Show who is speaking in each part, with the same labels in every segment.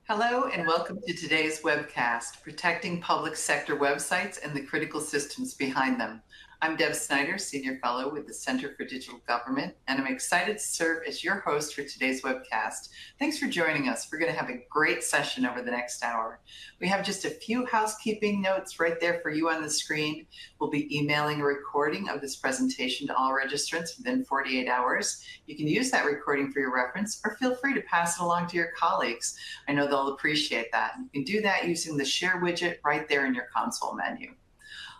Speaker 1: Hello and welcome to today's webcast, Protecting Public Sector Websites and the Critical Systems Behind Them. I'm Deb Snyder, Senior Fellow with the Center for Digital Government, and I'm excited to serve as your host for today's webcast. Thanks for joining us. We're going to have a great session over the next hour. We have just a few housekeeping notes right there for you on the screen. We'll be emailing a recording of this presentation to all registrants within 48 hours. You can use that recording for your reference, or feel free to pass it along to your colleagues. I know they'll appreciate that. You can do that using the share widget right there in your console menu.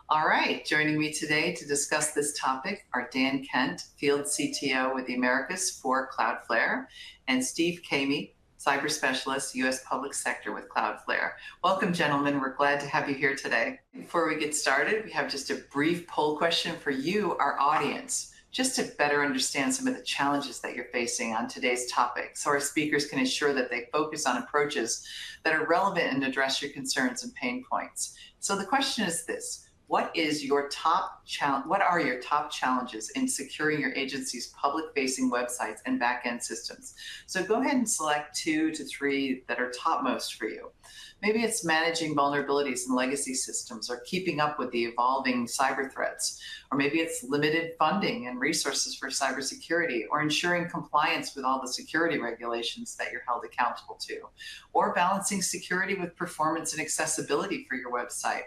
Speaker 1: All right, joining me today to discuss this topic are Dan Kent, Field CTO with the Americas for Cloudflare, and Steve Kamey, Cyber Specialist, U.S. Public Sector with Cloudflare. Welcome, gentlemen. We're glad to have you here today. Before we get started, we have just a brief poll question for you, our audience, just to better understand some of the challenges that you're facing on today's topic, so our speakers can ensure that they focus on approaches that are relevant and address your concerns and pain points. So the question is this: what are your top challenges in securing your agency's public-facing websites and back-end systems? So go ahead and select 2 to 3 that are topmost for you. Maybe it's managing vulnerabilities in legacy systems, or keeping up with the evolving cyber threats, or maybe it's limited funding and resources for cybersecurity, or ensuring compliance with all the security regulations that you're held accountable to, or balancing security with performance and accessibility for your website.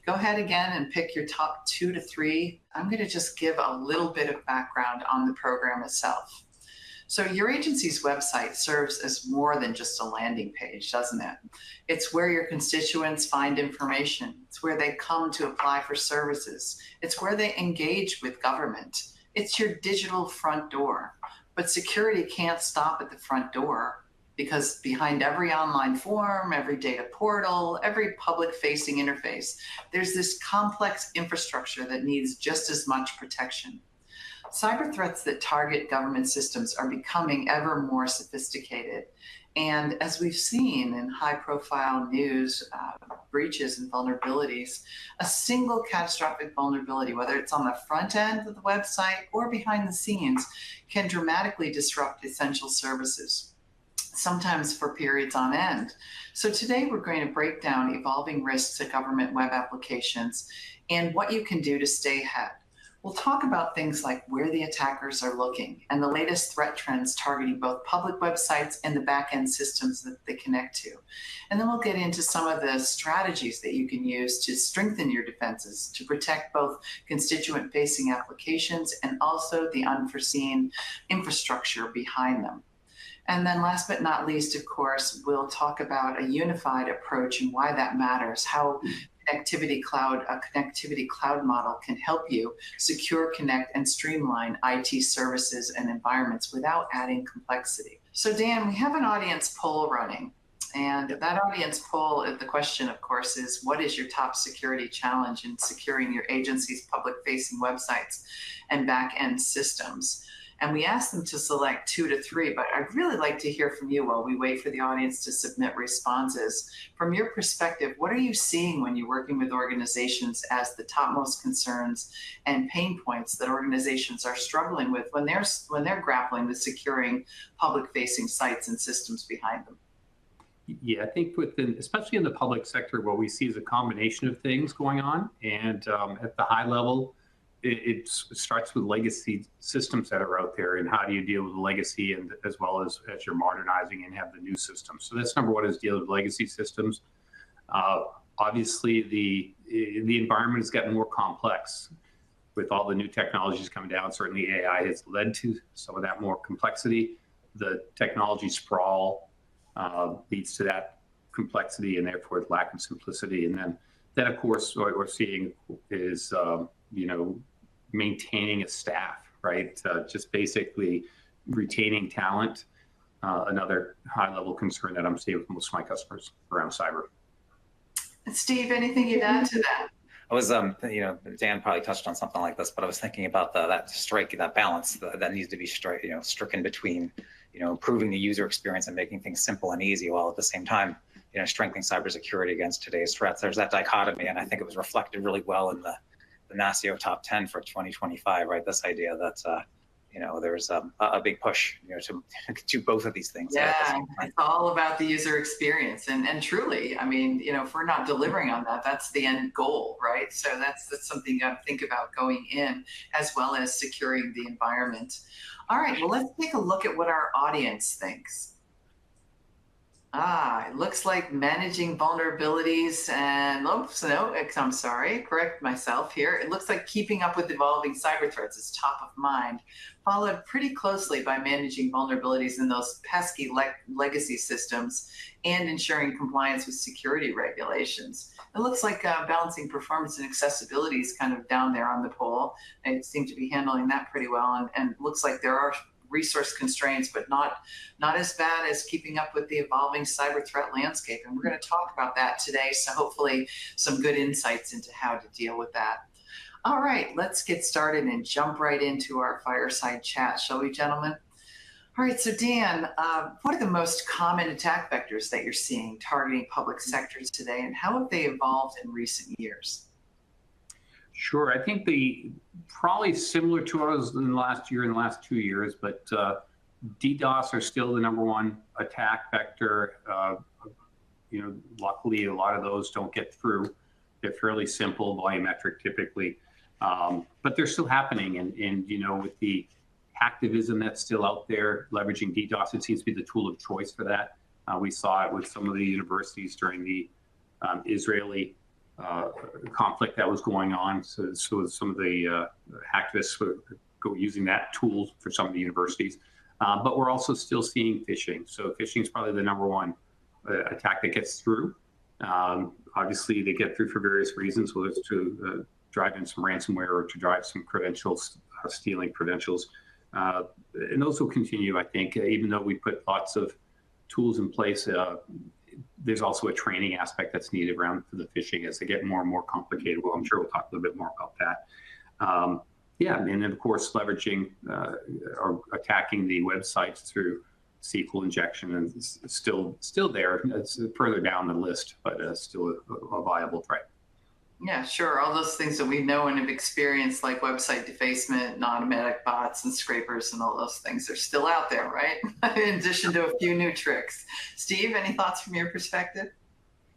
Speaker 1: Go ahead again and pick your top 2 to 3. I'm going to just give a little bit of background on the program itself. So your agency's website serves as more than just a landing page, doesn't it? It's where your constituents find information. It's where they come to apply for services. It's where they engage with government. It's your digital front door. But security can't stop at the front door, because behind every online form, every data portal, every public-facing interface, there's this complex infrastructure that needs just as much protection. Cyber threats that target government systems are becoming ever more sophisticated. And as we've seen in high-profile news breaches and vulnerabilities, a single catastrophic vulnerability, whether it's on the front end of the website or behind the scenes, can dramatically disrupt essential services, sometimes for periods on end. So today we're going to break down evolving risks to government web applications and what you can do to stay ahead. We'll talk about things like where the attackers are looking and the latest threat trends targeting both public websites and the back-end systems that they connect to. And then we'll get into some of the strategies that you can use to strengthen your defenses to protect both constituent-facing applications and also the unforeseen infrastructure behind them. And then last but not least, of course, we'll talk about a unified approach and why that matters, how a connectivity cloud model can help you secure, connect, and streamline IT services and environments without adding complexity. So Dan, we have an audience poll running. And that audience poll, the question, of course, is what is your top security challenge in securing your agency's public-facing websites and back-end systems? And we asked them to select 2 to 3, but I'd really like to hear from you while we wait for the audience to submit responses. From your perspective, what are you seeing when you're working with organizations as the topmost concerns and pain points that organizations are struggling with when they're grappling with securing public-facing sites and systems behind them?
Speaker 2: Yeah, I think especially in the public sector, what we see is a combination of things going on. And at the high level, it starts with legacy systems that are out there, and how do you deal with the legacy, and as well as you're modernizing and have the new systems. So that's number one, is deal with legacy systems. Obviously, the environment has gotten more complex with all the new technologies coming down. Certainly AI has led to some of that more complexity. The technology sprawl leads to that complexity, and therefore lack of simplicity. And then of course, what we're seeing is maintaining a staff, right? Just basically retaining talent. Another high-level concern that I'm seeing with most of my customers around cyber.
Speaker 1: And Steve, anything you'd add to that?
Speaker 3: I was, Dan probably touched on something like this, but I was thinking about that balance that needs to be stricken between, improving the user experience and making things simple and easy, while at the same time, strengthening cybersecurity against today's threats. There's that dichotomy, and I think it was reflected really well in the NASCIO top 10 for 2025, right? This idea that there's a big push, to do both of these things.
Speaker 1: Yeah, it's all about the user experience, and truly, I mean, if we're not delivering on that, that's the end goal, right? So that's something you got to think about going in, as well as securing the environment. All right, well, let's take a look at what our audience thinks. It looks like managing vulnerabilities and, oops, no, I'm sorry, correct myself here. It looks like keeping up with evolving cyber threats is top of mind, followed pretty closely by managing vulnerabilities in those pesky legacy systems and ensuring compliance with security regulations. It looks like balancing performance and accessibility is kind of down there on the pole. They seem to be handling that pretty well, and it looks like there are resource constraints, but not as bad as keeping up with the evolving cyber threat landscape. And we're going to talk about that today. So hopefully some good insights into how to deal with that. All right, let's get started and jump right into our fireside chat, shall we, gentlemen? All right, so Dan, what are the most common attack vectors that you're seeing targeting public sectors today, and how have they evolved in recent years?
Speaker 2: Sure. I think probably similar to what was in the last year and the last 2 years, but DDoS are still the number one attack vector. Luckily, a lot of those don't get through. They're fairly simple, volumetric typically, but they're still happening. And with the hacktivism that's still out there, leveraging DDoS, it seems to be the tool of choice for that. We saw it with some of the universities during the Israeli conflict that was going on. So some of the hacktivists were using that tool for some of the universities. But we're also still seeing phishing. So phishing is probably the number one attack that gets through. Obviously, they get through for various reasons, whether it's to drive in some ransomware or to drive some credentials, stealing credentials. And those will continue, I think, even though we put lots of tools in place. There's also a training aspect that's needed around for the phishing as they get more and more complicated. Well, I'm sure we'll talk a little bit more about that. And then of course leveraging or attacking the websites through SQL injection, and it's still there. It's further down the list, but still a viable threat.
Speaker 1: Yeah, sure. All those things that we know and have experienced, like website defacement, non-automatic bots and scrapers and all those things, are still out there, right? In addition to a few new tricks. Steve, any thoughts from your perspective?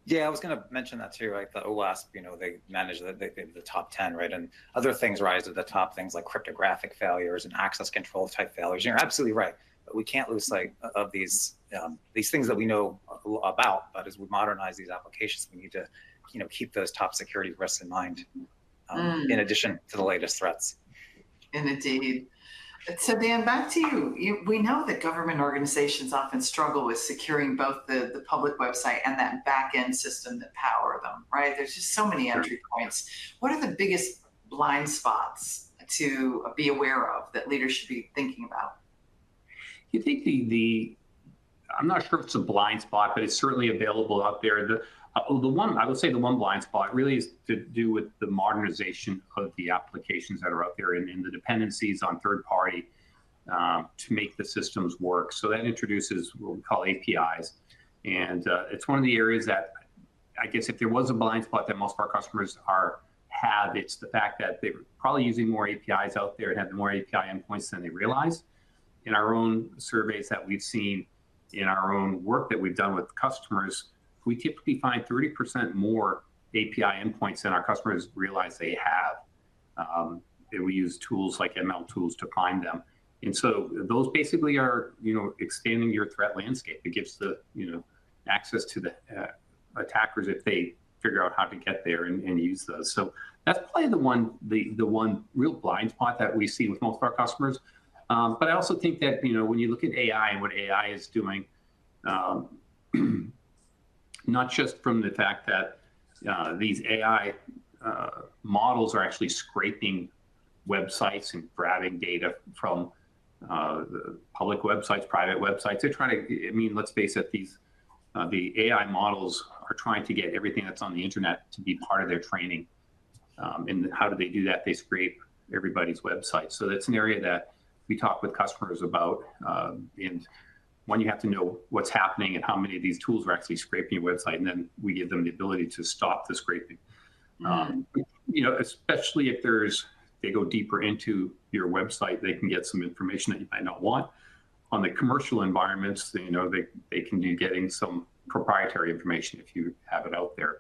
Speaker 3: Yeah, I was going to mention that too, like the OWASP, they manage the top 10, right? And other things rise to the top, things like cryptographic failures and access control type failures. You're absolutely right. But we can't lose sight of these things that we know about. But as we modernize these applications, we need to keep those top security risks in mind, in addition to the latest threats.
Speaker 1: Indeed. So Dan, back to you. We know that government organizations often struggle with securing both the public website and that back-end system that power them, right? There's just so many entry points. What are the biggest blind spots to be aware of that leaders should be thinking about?
Speaker 2: You think I'm not sure if it's a blind spot, but it's certainly available out there. I would say the one blind spot really is to do with the modernization of the applications that are out there and the dependencies on third party to make the systems work. So that introduces what we call APIs. And it's one of the areas that I guess if there was a blind spot that most of our customers have, it's the fact that they're probably using more APIs out there and have more API endpoints than they realize. In our own surveys that we've seen, in our own work that we've done with customers, we typically find 30% more API endpoints than our customers realize they have. And we use tools like ML tools to find them. And so those basically are, expanding your threat landscape. It gives the, access to the attackers if they figure out how to get there and use those. So that's probably the one real blind spot that we see with most of our customers. But I also think that, when you look at AI and what AI is doing, not just from the fact that these AI models are actually scraping websites and grabbing data from the public websites, private websites. They're trying to, let's face it, the AI models are trying to get everything that's on the internet to be part of their training. And how do they do that? They scrape everybody's website. So that's an area that we talk with customers about. And one, you have to know what's happening and how many of these tools are actually scraping your website, and then we give them the ability to stop the scraping. Especially if they go deeper into your website, they can get some information that you might not want. On the commercial environments, they can do getting some proprietary information if you have it out there.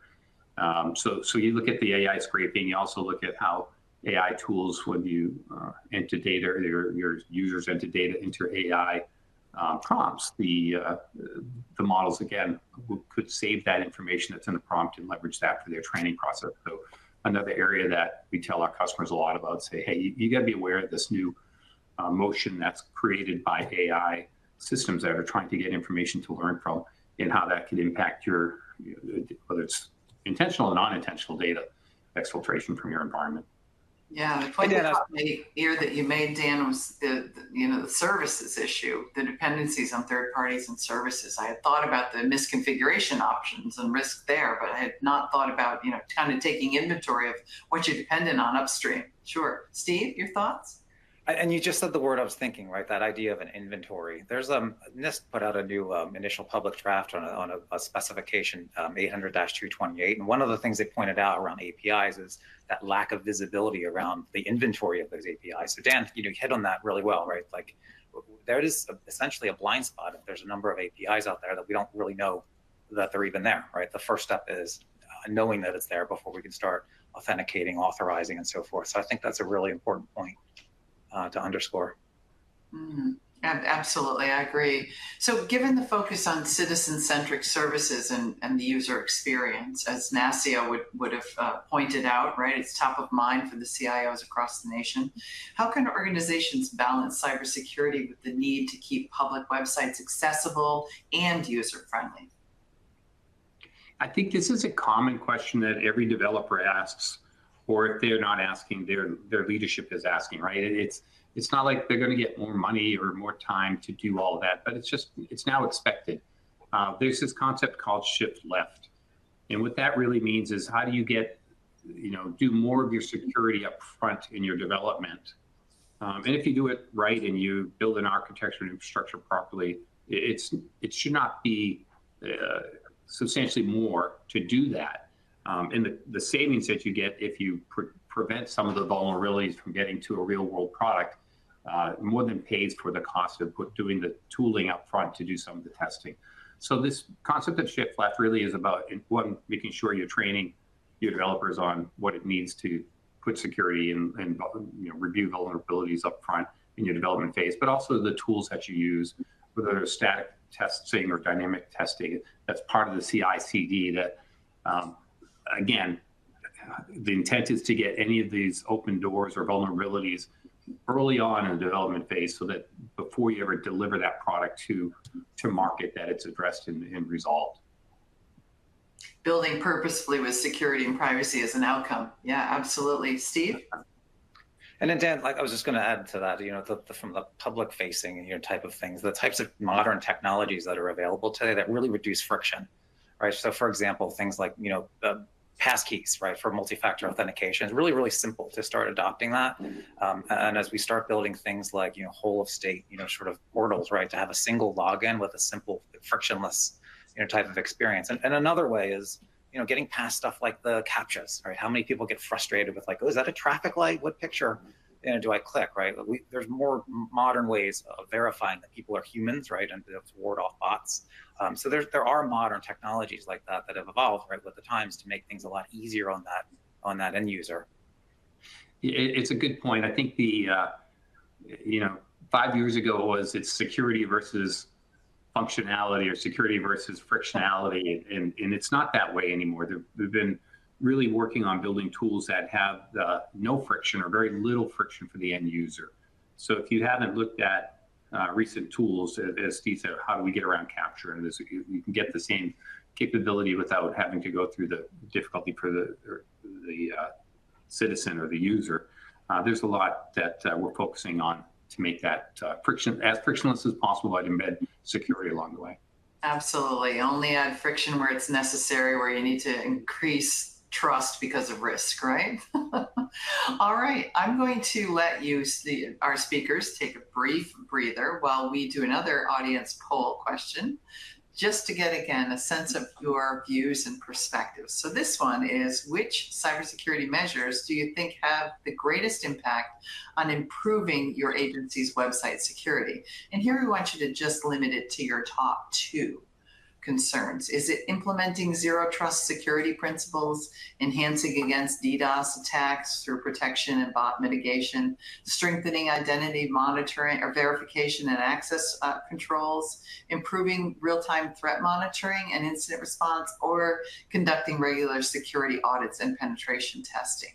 Speaker 2: So you look at the AI scraping. You also look at how AI tools, when you enter data, or your users enter data into AI prompts, the models again could save that information that's in the prompt and leverage that for their training process. So another area that we tell our customers a lot about, say, hey, you got to be aware of this new motion that's created by AI systems that are trying to get information to learn from, and how that could impact your, whether it's intentional or non-intentional data exfiltration from your environment.
Speaker 1: Yeah, the point that caught my ear that you made, Dan, was the services issue, the dependencies on third parties and services. I had thought about the misconfiguration options and risk there, but I had not thought about, kind of taking inventory of what you're dependent on upstream. Sure. Steve, your thoughts?
Speaker 3: And you just said the word I was thinking, right? That idea of an inventory. There's NIST put out a new initial public draft on a specification 800-228, and one of the things they pointed out around APIs is that lack of visibility around the inventory of those APIs. So Dan, you hit on that really well, right? Like there is essentially a blind spot if there's a number of APIs out there that we don't really know that they're even there, right? The first step is knowing that it's there before we can start authenticating, authorizing, and so forth. So I think that's a really important point to underscore.
Speaker 1: Absolutely, I agree. So given the focus on citizen-centric services and the user experience, as NASIA would have pointed out, right, it's top of mind for the CIOs across the nation. How can organizations balance cybersecurity with the need to keep public websites accessible and user-friendly?
Speaker 2: I think this is a common question that every developer asks, or if they're not asking, their leadership is asking, right? It's not like they're going to get more money or more time to do all of that, but it's now expected. There's this concept called shift left. And what that really means is, how do you get, do more of your security up front in your development? And if you do it right and you build an architecture and infrastructure properly, it should not be substantially more to do that. And the savings that you get if you prevent some of the vulnerabilities from getting to a real world product more than pays for the cost of doing the tooling up front to do some of the testing. So this concept of shift left really is about, one, making sure you're training your developers on what it needs to put security and review vulnerabilities up front in your development phase, but also the tools that you use, whether it's static testing or dynamic testing. That's part of the CI/CD that, again, the intent is to get any of these open doors or vulnerabilities early on in the development phase, so that before you ever deliver that product to market, that it's addressed and resolved.
Speaker 1: Building purposefully with security and privacy as an outcome. Yeah, absolutely. Steve?
Speaker 3: And then Dan, like I was just going to add to that, from the public facing type of things, the types of modern technologies that are available today that really reduce friction, right? So for example, things like, passkeys, right, for multi-factor authentication. It's really, really simple to start adopting that. And as we start building things like, whole of state, sort of portals, right, to have a single login with a simple, frictionless, type of experience. And another way is, getting past stuff like the CAPTCHAs, right? How many people get frustrated with like, oh, is that a traffic light? What picture do I click, right? There's more modern ways of verifying that people are humans, right, and to ward off bots. So there are modern technologies like that have evolved, right, with the times to make things a lot easier on that end user.
Speaker 2: It's a good point. I think 5 years ago it's security versus functionality, or security versus frictionality, and it's not that way anymore. They've been really working on building tools that have no friction or very little friction for the end user. So if you haven't looked at recent tools, as Steve said, how do we get around capture? And you can get the same capability without having to go through the difficulty for the citizen or the user. There's a lot that we're focusing on to make that as frictionless as possible, but embed security along the way.
Speaker 1: Absolutely. Only add friction where it's necessary, where you need to increase trust because of risk, right? All right, I'm going to let our speakers take a brief breather while we do another audience poll question. just to get, again, a sense of your views and perspectives. So this one is, which cybersecurity measures do you think have the greatest impact on improving your agency's website security? And here we want you to just limit it to your top 2 concerns. Is it implementing zero trust security principles, enhancing against DDoS attacks through protection and bot mitigation, strengthening identity monitoring or verification and access controls, improving real-time threat monitoring and incident response, or conducting regular security audits and penetration testing?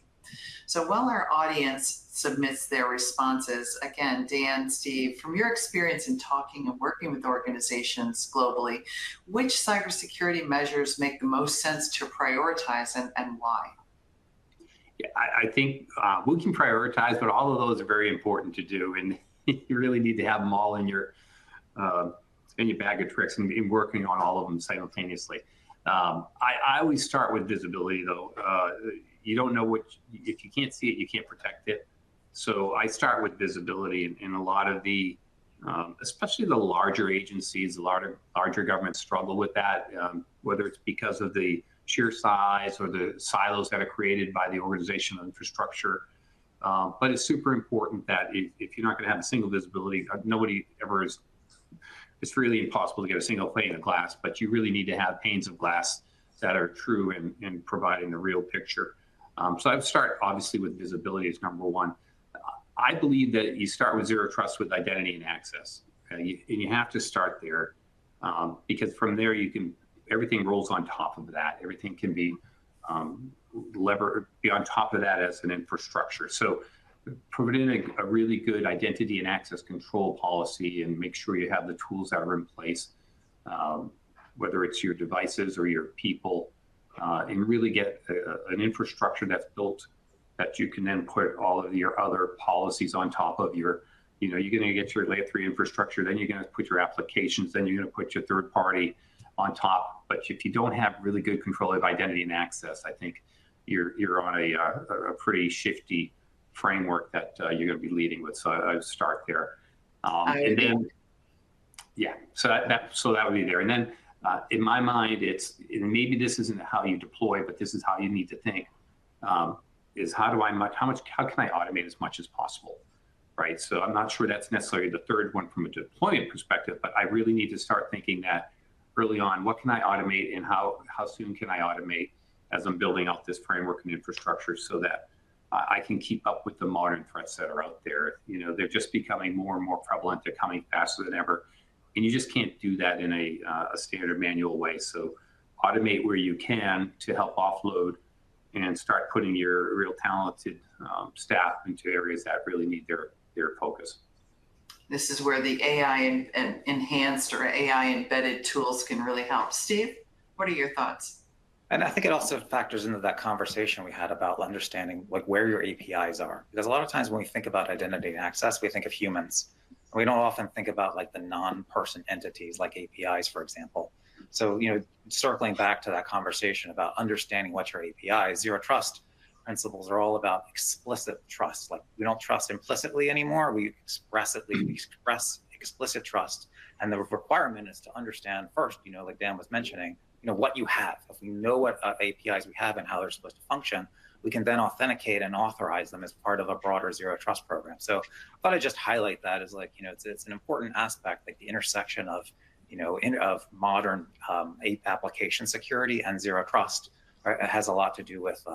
Speaker 1: So while our audience submits their responses, again, Dan, Steve, from your experience in talking and working with organizations globally, which cybersecurity measures make the most sense to prioritize and why?
Speaker 2: Yeah, I think we can prioritize, but all of those are very important to do, and you really need to have them all in your bag of tricks and working on all of them simultaneously. I always start with visibility, though. You don't know if you can't see it, you can't protect it. So I start with visibility, and a lot of the, especially the larger agencies, the larger governments struggle with that, whether it's because of the sheer size or the silos that are created by the organizational infrastructure. But it's super important that if you're not going to have a single visibility, nobody ever is, it's really impossible to get a single pane of glass, but you really need to have panes of glass that are true in providing the real picture. So I would start obviously with visibility as number 1. I believe that you start with zero trust with identity and access, and you have to start there because from there everything rolls on top of that. Everything can be be on top of that as an infrastructure. So put in a really good identity and access control policy and make sure you have the tools that are in place, whether it's your devices or your people, and really get an infrastructure that's built that you can then put all of your other policies on top of your, you're going to get your layer 3 infrastructure, then you're going to put your applications, then you're going to put your third party on top. But if you don't have really good control of identity and access, I think you're on a pretty shifty framework that you're going to be leading with. So I would start there. And then, yeah, so that would be there. And then in my mind, and maybe this isn't how you deploy, but this is how you need to think, is how can I automate as much as possible, right? So I'm not sure that's necessarily the third one from a deployment perspective, but I really need to start thinking that early on, what can I automate and how soon can I automate as I'm building out this framework and infrastructure so that I can keep up with the modern threats that are out there. They're just becoming more and more prevalent. They're coming faster than ever. And you just can't do that in a standard manual way. So automate where you can to help offload and start putting your real talented staff into areas that really need their focus.
Speaker 1: This is where the AI and enhanced or AI embedded tools can really help. Steve, what are your thoughts?
Speaker 3: And I think it also factors into that conversation we had about understanding where your APIs are. Because a lot of times when we think about identity and access, we think of humans. We don't often think about the non-person entities like APIs, for example. So, circling back to that conversation about understanding what your API is, zero trust principles are all about explicit trust. We don't trust implicitly anymore. We express explicit trust. And the requirement is to understand first, like Dan was mentioning, what you have. If we know what APIs we have and how they're supposed to function, we can then authenticate and authorize them as part of a broader zero trust program. So I thought I'd just highlight that as it's an important aspect, the intersection of, of modern application security and zero trust has a lot to do with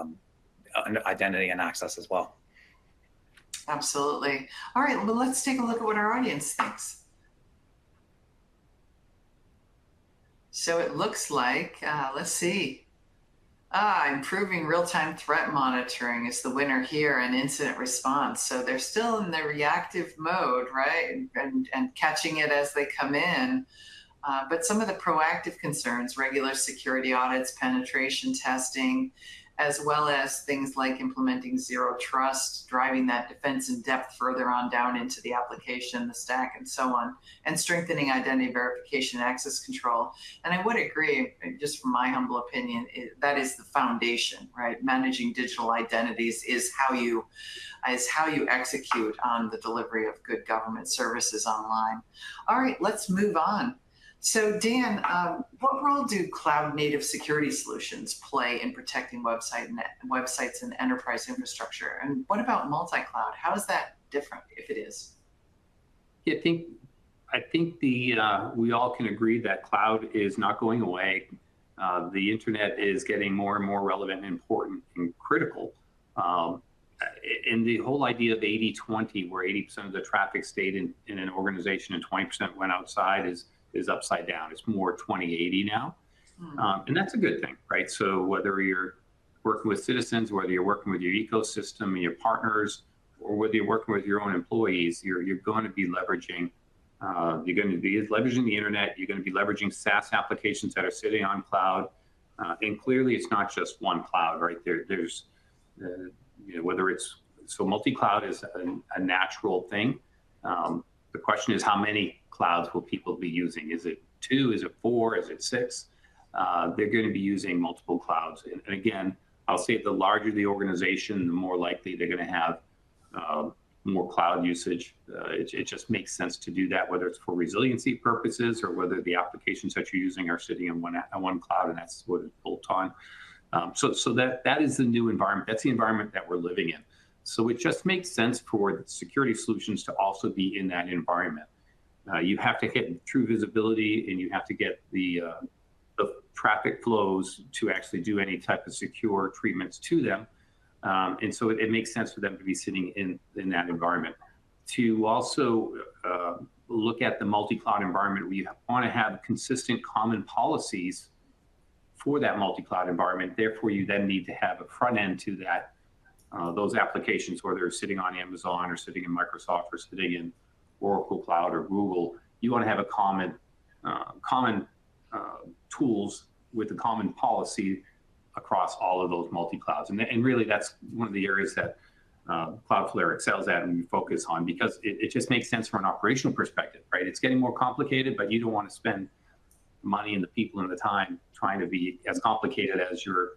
Speaker 3: identity and access as well.
Speaker 1: Absolutely. All right, well, let's take a look at what our audience thinks. So it looks like, let's see. Improving real-time threat monitoring is the winner here and incident response. So they're still in the reactive mode, right? And catching it as they come in. But some of the proactive concerns, regular security audits, penetration testing, as well as things like implementing zero trust, driving that defense in depth further on down into the application, the stack, and so on, and strengthening identity verification and access control. And I would agree, just from my humble opinion, that is the foundation, right? Managing digital identities is how you execute on the delivery of good government services online. All right, let's move on. So Dan, what role do cloud native security solutions play in protecting websites and enterprise infrastructure? And what about multi-cloud? How is that different, if it is?
Speaker 2: Yeah, I think we all can agree that cloud is not going away. The internet is getting more and more relevant and important and critical. And the whole idea of 80-20, where 80% of the traffic stayed in an organization and 20% went outside, is upside down. It's more 20-80 now. And that's a good thing, right? So whether you're working with citizens, whether you're working with your ecosystem and your partners, or whether you're working with your own employees, you're going to be leveraging the internet. You're going to be leveraging SaaS applications that are sitting on cloud. And clearly, it's not just one cloud, right? There's whether it's multi-cloud is a natural thing. The question is, how many clouds will people be using? Is it 2? Is it 4? Is it 6? They're going to be using multiple clouds. And again, I'll say the larger the organization, the more likely they're going to have more cloud usage. It just makes sense to do that, whether it's for resiliency purposes or whether the applications that you're using are sitting on one cloud, and that's what it's built on. So that is the new environment. That's the environment that we're living in. So it just makes sense for the security solutions to also be in that environment. You have to get true visibility, and you have to get the traffic flows to actually do any type of secure treatments to them. And so it makes sense for them to be sitting in that environment. To also look at the multi-cloud environment, we want to have consistent common policies for that multi-cloud environment. Therefore, you then need to have a front end to that, those applications, whether they're sitting on Amazon or sitting in Microsoft or sitting in Oracle Cloud or Google. You want to have a common tools with a common policy across all of those multi-clouds. And really, that's one of the areas that Cloudflare excels at and we focus on, because it just makes sense from an operational perspective, right? It's getting more complicated, but you don't want to spend money and the people and the time trying to be as complicated as your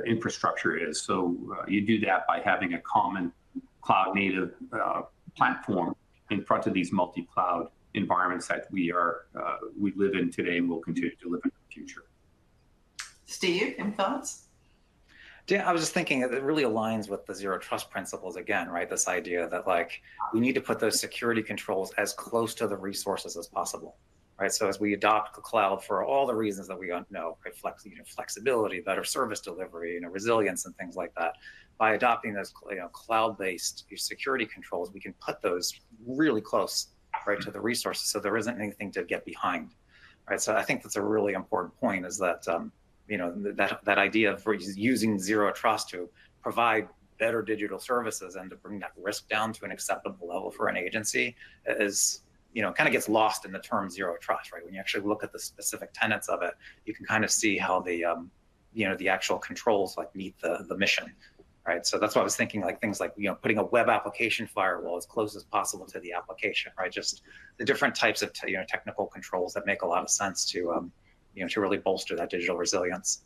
Speaker 2: infrastructure is. So you do that by having a common cloud native platform in front of these multi-cloud environments that we live in today and will continue to live in the future.
Speaker 1: Steve, any thoughts?
Speaker 3: Yeah, I was just thinking it really aligns with the zero trust principles again, right? This idea that like we need to put those security controls as close to the resources as possible, right? So as we adopt the cloud for all the reasons that we know, right? Flexibility, better service delivery, resilience and things like that. By adopting those cloud-based security controls, we can put those really close, right, to the resources, so there isn't anything to get behind, right? So I think that's a really important point, is that that idea of using zero trust to provide better digital services and to bring that risk down to an acceptable level for an agency is, kind of gets lost in the term zero trust, right? When you actually look at the specific tenets of it, you can kind of see how the, the actual controls like meet the mission, right? So that's why I was thinking like things like, putting a web application firewall as close as possible to the application, right? Just the different types of, technical controls that make a lot of sense to, to really bolster that digital resilience.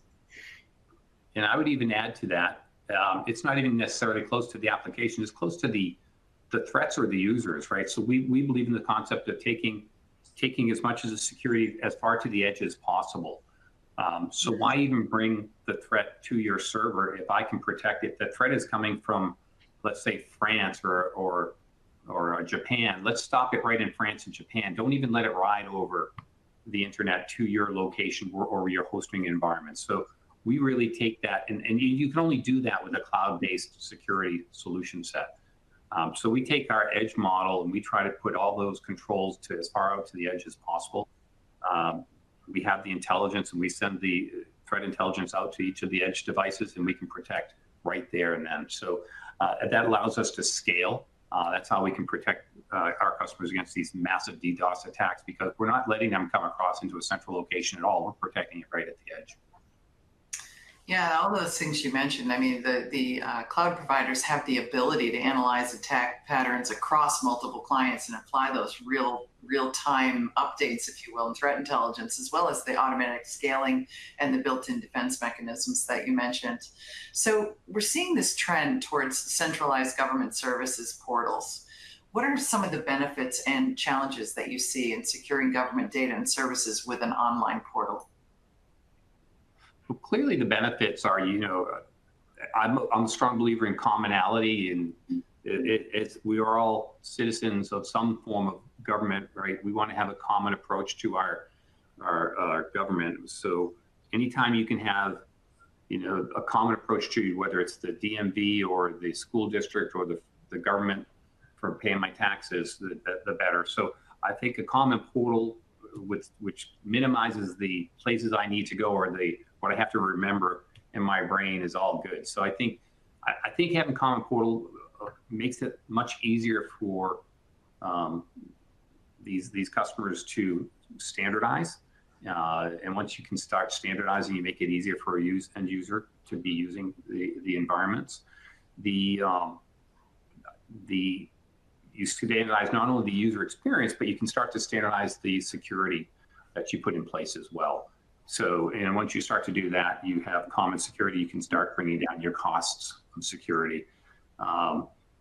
Speaker 2: And I would even add to that, it's not even necessarily close to the application, it's close to the threats or the users, right? So we believe in the concept of taking as much of the security as far to the edge as possible. So why even bring the threat to your server if I can protect it? The threat is coming from, let's say, France or Japan. Let's stop it right in France and Japan. Don't even let it ride over the internet to your location or your hosting environment. So we really take that, and you can only do that with a cloud-based security solution set. So we take our edge model and we try to put all those controls to as far out to the edge as possible. We have the intelligence, and we send the threat intelligence out to each of the edge devices, and we can protect right there and then. So that allows us to scale. That's how we can protect our customers against these massive DDoS attacks, because we're not letting them come across into a central location at all. We're protecting it right at the edge.
Speaker 1: Yeah, all those things you mentioned. I mean, the cloud providers have the ability to analyze attack patterns across multiple clients and apply those real-time updates, if you will, and threat intelligence, as well as the automatic scaling and the built-in defense mechanisms that you mentioned. So we're seeing this trend towards centralized government services portals. What are some of the benefits and challenges that you see in securing government data and services with an online portal?
Speaker 2: Well, clearly the benefits are, I'm a strong believer in commonality, and we are all citizens of some form of government, right? We want to have a common approach to our government. So anytime you can have, a common approach to whether it's the DMV or the school district or the government for paying my taxes, the better. So I think a common portal which minimizes the places I need to go or what I have to remember in my brain is all good. So I think having common portal makes it much easier for these customers to standardize. And once you can start standardizing, you make it easier for end user to be using the environments. You standardize not only the user experience, but you can start to standardize the security that you put in place as well. So, and once you start to do that, you have common security, you can start bringing down your costs of security.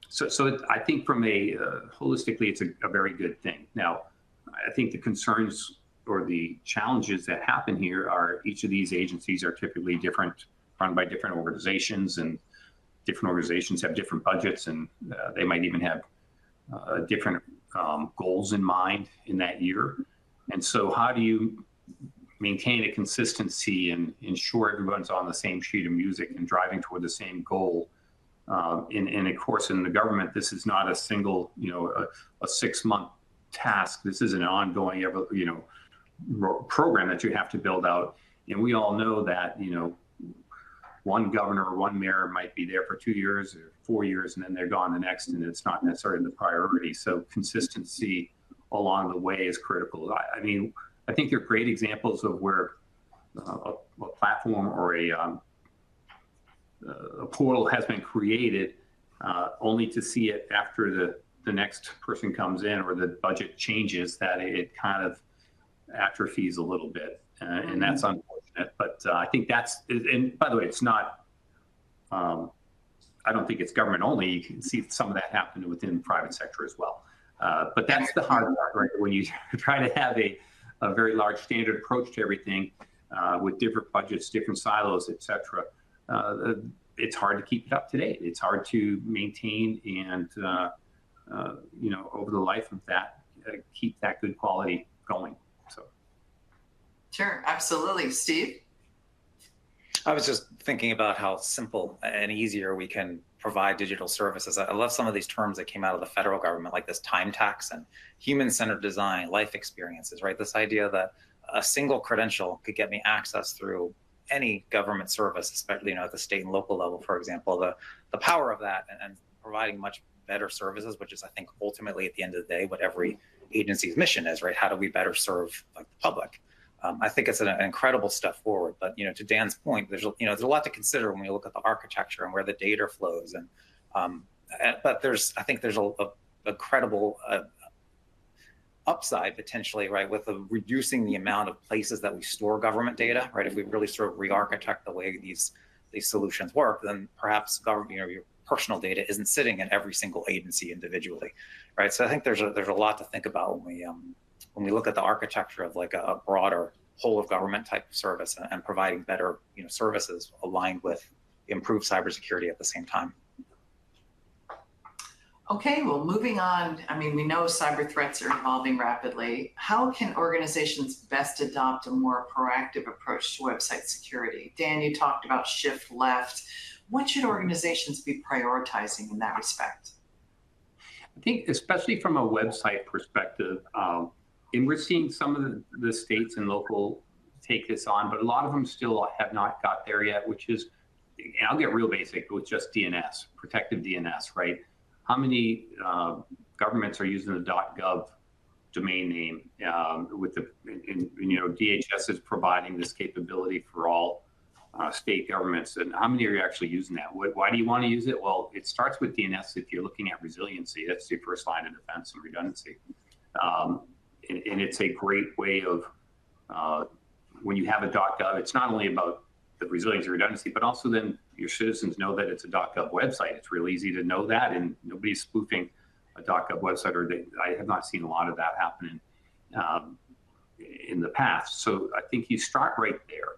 Speaker 2: So I think from holistically, it's a very good thing. Now, I think the concerns or the challenges that happen here are each of these agencies are typically different, run by different organizations, and different organizations have different budgets, and they might even have different goals in mind in that year. And so how do you maintain a consistency and ensure everyone's on the same sheet of music and driving toward the same goal? And of course, in the government, this is not a single, a 6-month task. This is an ongoing, program that you have to build out. And we all know that, one governor or one mayor might be there for 2 years or 4 years, and then they're gone the next, and it's not necessarily the priority. So consistency along the way is critical. I think there are great examples of where a platform or a portal has been created only to see it after the next person comes in or the budget changes, that it kind of atrophies a little bit. And that's unfortunate. But I think and by the way, it's not, I don't think it's government only. You can see some of that happen within the private sector as well. But that's the hard part, right? When you try to have a very large standard approach to everything with different budgets, different silos, et cetera, it's hard to keep it up to date. It's hard to maintain and, over the life of that, keep that good quality going. So.
Speaker 1: Sure, absolutely. Steve?
Speaker 3: I was just thinking about how simple and easier we can provide digital services. I love some of these terms that came out of the federal government, like this time tax and human-centered design, life experiences, right? This idea that a single credential could get me access through any government service, especially at the state and local level, for example. The power of that and providing much better services, which is, I think, ultimately at the end of the day, what every agency's mission is, right? How do we better serve the public? I think it's an incredible step forward. But to Dan's point, there's a lot to consider when we look at the architecture and where the data flows. But I think there's a credible upside potentially, right, with reducing the amount of places that we store government data, right? If we really sort of re-architect the way these solutions work, then perhaps your personal data isn't sitting in every single agency individually, right? So I think there's a lot to think about when we look at the architecture of like a broader whole of government type of service and providing better services aligned with improved cybersecurity at the same time.
Speaker 1: Okay, well, moving on. We know cyber threats are evolving rapidly. How can organizations best adopt a more proactive approach to website security? Dan, you talked about shift left. What should organizations be prioritizing in that respect?
Speaker 2: I think, especially from a website perspective, and we're seeing some of the states and local take this on, but a lot of them still have not got there yet, which is, and I'll get real basic with just DNS, protective DNS, right? How many governments are using the .gov domain name DHS is providing this capability for all state governments, and how many are actually using that? Why do you want to use it? Well, it starts with DNS if you're looking at resiliency. That's the first line of defense and redundancy. And it's a great way of, when you have a .gov, it's not only about the resiliency and redundancy, but also then your citizens know that it's a .gov website. It's real easy to know that, and nobody's spoofing .gov website, or I have not seen a lot of that happening in the past. So I think you start right there.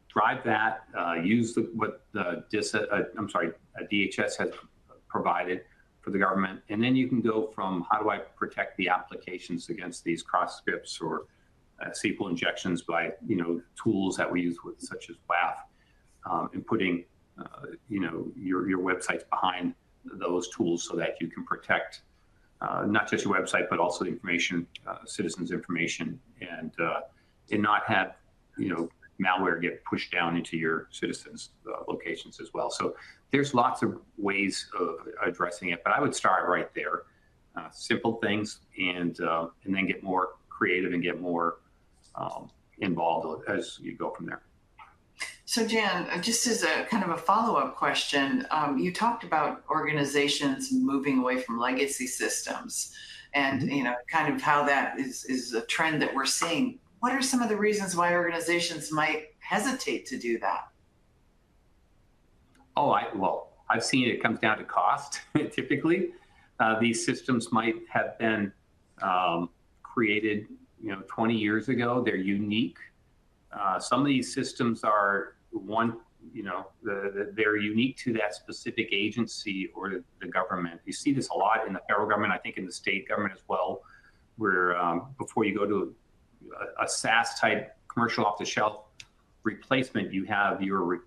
Speaker 2: Drive that, use what DHS has provided for the government, and then you can go from how do I protect the applications against these cross scripts or SQL injections by tools that we use such as WAF, and putting your websites behind those tools so that you can protect not just your website but also the information, citizens' information, and not have malware get pushed down into your citizens' locations as well. So there's lots of ways of addressing it, but I would start right there, simple things, and then get more creative and get more involved as you go from there.
Speaker 1: So Jan, just as a kind of a follow-up question, you talked about organizations moving away from legacy systems, and kind of how that is a trend that we're seeing. What are some of the reasons why organizations might hesitate to do that?
Speaker 2: I've seen it comes down to cost. Typically, these systems might have been created 20 years ago. They're unique. Some of these systems are they're unique to that specific agency or the government. You see this a lot in the federal government, I think in the state government as well, where before you go to a SaaS type commercial off the shelf replacement, you have your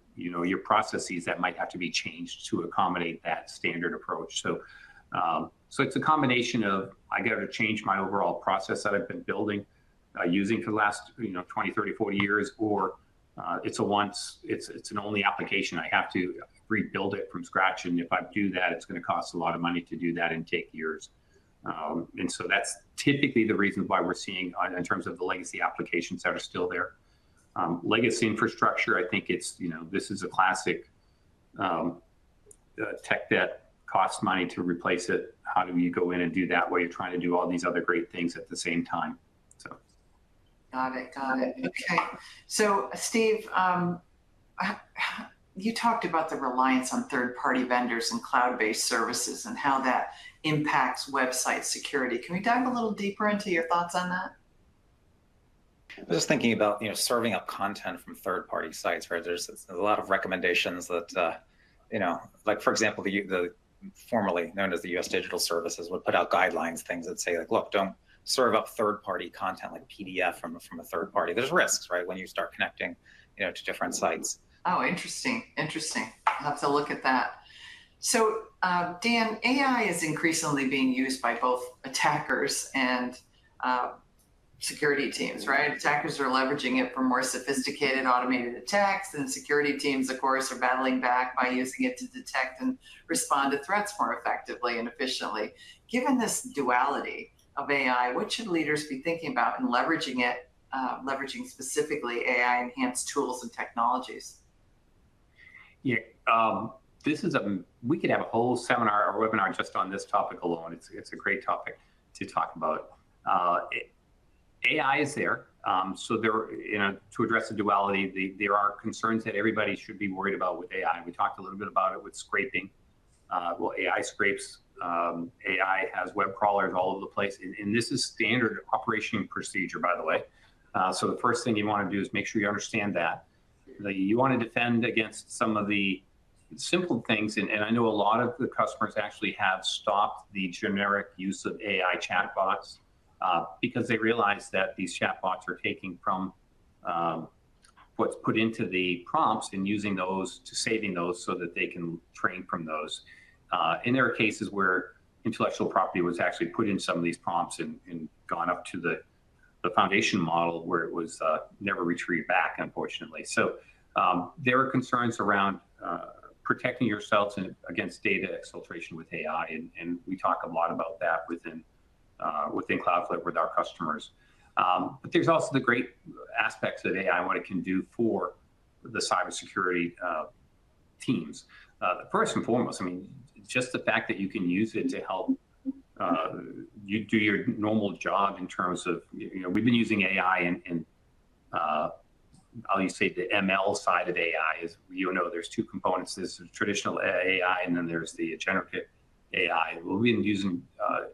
Speaker 2: processes that might have to be changed to accommodate that standard approach. So it's a combination of, I got to change my overall process that I've been building, using for the last 20, 30, 40 years, or it's an only application. I have to rebuild it from scratch, and if I do that, it's going to cost a lot of money to do that and take years. And so that's typically the reason why we're seeing in terms of the legacy applications that are still there. Legacy infrastructure, I think this is a classic tech that costs money to replace it. How do you go in and do that while you're trying to do all these other great things at the same time? So.
Speaker 1: Got it. Okay. So Steve, you talked about the reliance on third-party vendors and cloud-based services and how that impacts website security. Can we dive a little deeper into your thoughts on that?
Speaker 3: I was just thinking about serving up content from third-party sites, right? There's a lot of recommendations that like for example, the formerly known as the U.S. Digital Services would put out guidelines, things that say like, look, don't serve up third-party content like PDF from a third party. There's risks, right, when you start connecting to different sites.
Speaker 1: Oh, interesting. I'll have to look at that. So Dan, AI is increasingly being used by both attackers and security teams, right? Attackers are leveraging it for more sophisticated automated attacks, and security teams, of course, are battling back by using it to detect and respond to threats more effectively and efficiently. Given this duality of AI, what should leaders be thinking about in leveraging it, leveraging specifically AI-enhanced tools and technologies?
Speaker 2: Yeah, we could have a whole seminar or webinar just on this topic alone. It's a great topic to talk about. AI is there, so there, to address the duality, there are concerns that everybody should be worried about with AI. We talked a little bit about it with scraping. AI scrapes. AI has web crawlers all over the place, and this is standard operation procedure, by the way. So the first thing you want to do is make sure you understand that. You want to defend against some of the simple things, and I know a lot of the customers actually have stopped the generic use of AI chatbots because they realize that these chatbots are taking from what's put into the prompts and using those to saving those so that they can train from those. And there are cases where intellectual property was actually put in some of these prompts and gone up to the foundation model where it was never retrieved back, unfortunately. So there are concerns around protecting yourselves against data exfiltration with AI, and we talk a lot about that within Cloudflare with our customers. But there's also the great aspects of AI and what it can do for the cybersecurity teams. First and foremost, I mean, just the fact that you can use it to help you do your normal job in terms of, we've been using AI in I'll say the ML side of AI is, there's two components. There's the traditional AI, and then there's the generative AI. We've been using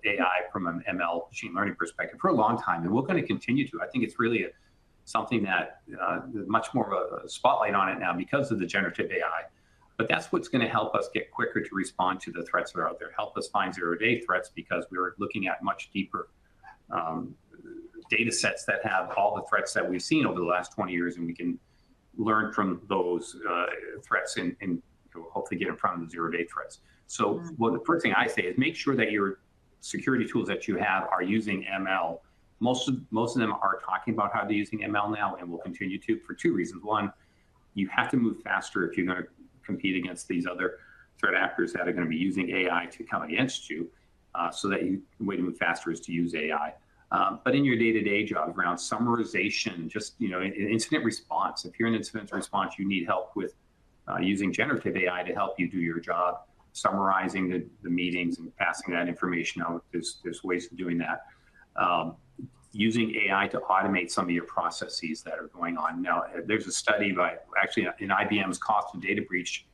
Speaker 2: AI from an ML machine learning perspective for a long time, and we're going to continue to. I think it's really something that much more of a spotlight on it now because of the generative AI. But that's what's going to help us get quicker to respond to the threats that are out there, help us find zero-day threats because we're looking at much deeper data sets that have all the threats that we've seen over the last 20 years, and we can learn from those threats and hopefully get in front of the zero-day threats. So well, the first thing I say is make sure that your security tools that you have are using ML. Most of them are talking about how they're using ML now and will continue to for two reasons. One, you have to move faster if you're going to compete against these other threat actors that are going to be using AI to come against you. So that the way to move faster is to use AI. But in your day-to-day jobs around summarization, just incident response. If you're in incident response, you need help with using generative AI to help you do your job, summarizing the meetings and passing that information out. There's ways of doing that. Using AI to automate some of your processes that are going on. Now, there's a study by actually in IBM's Cost of Data Breach